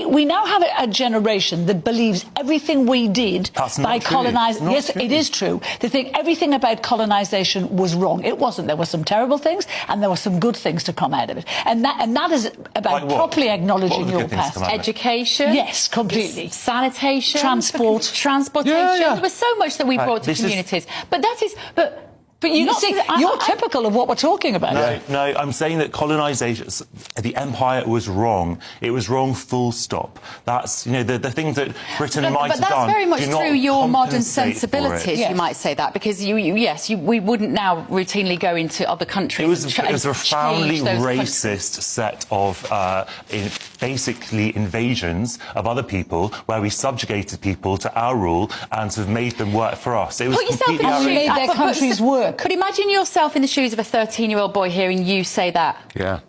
we now have a generation that believes everything we did by colonising. Yes, it is true. They think everything about colonisation was wrong. It wasn't. There were some terrible things, and there were some good things to come out of it. And that is about properly acknowledging your past. Education. Yes, completely. Sanitation. Transportation. There was so much that we brought to communities. But you see, you're typical of what we're talking about. No, I'm saying that colonisation, the empire was wrong. It was wrong, full stop. That's, the things that Britain might have done. But that's very much through your modern sensibilities, yes. You might say that, because we wouldn't now routinely go into other countries. It was a profoundly racist set of basically invasions of other people, where we subjugated people to our rule and sort of made them work for us. It was completely made their countries work. But imagine yourself in the shoes of a 13-year-old boy hearing you say that. Yeah.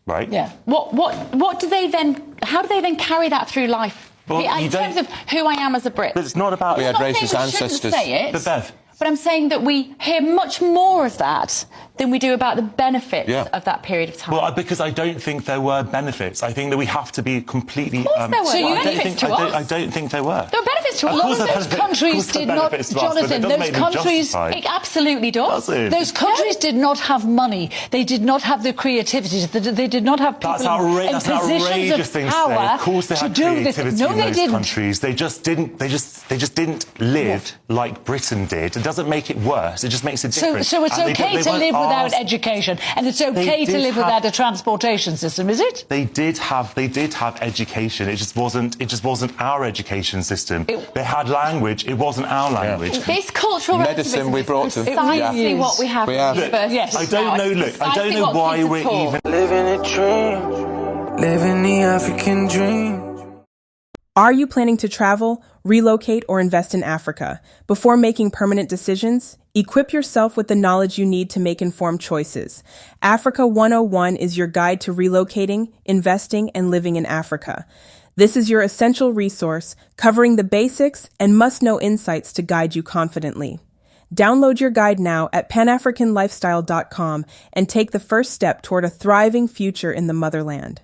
Right? Yeah. What do they then... How do they then carry that through life? Well, in terms of who I am as a Brit. But it's not about... We had racist ancestors. Say it, but Bev... But I'm saying that we hear much more of that than we do about the benefits of that period of time. Well, because I don't think there were benefits. I think that we have to be completely... Of course there were. So you benefits to us. I don't think there were. There were benefits to us. A lot of those countries did not... Jonathan, those countries... It absolutely does. Those countries did not have money. They did not have the creativity. They did not have people in positions of power of course they had creativity in those countries. They just didn't live like Britain did. It doesn't make it worse. It just makes it different. So it's okay to live without education, and it's okay to live without a transportation system, is it? They did have education. It just wasn't our education system. They had language. It wasn't our language. This cultural medicine we brought to precisely what we have. Yes. I don't know. Look, I don't know why we're even living a dream, living the African dream. Are you planning to travel, relocate, or invest in Africa? Before making permanent decisions, equip yourself with the knowledge you need to make informed choices. Africa 101 is your guide to relocating, investing, and living in Africa. This is your essential resource, covering the basics and must-know insights to guide you confidently. Download your guide now at panafricanlifestyle.com and take the first step toward a thriving future in the motherland.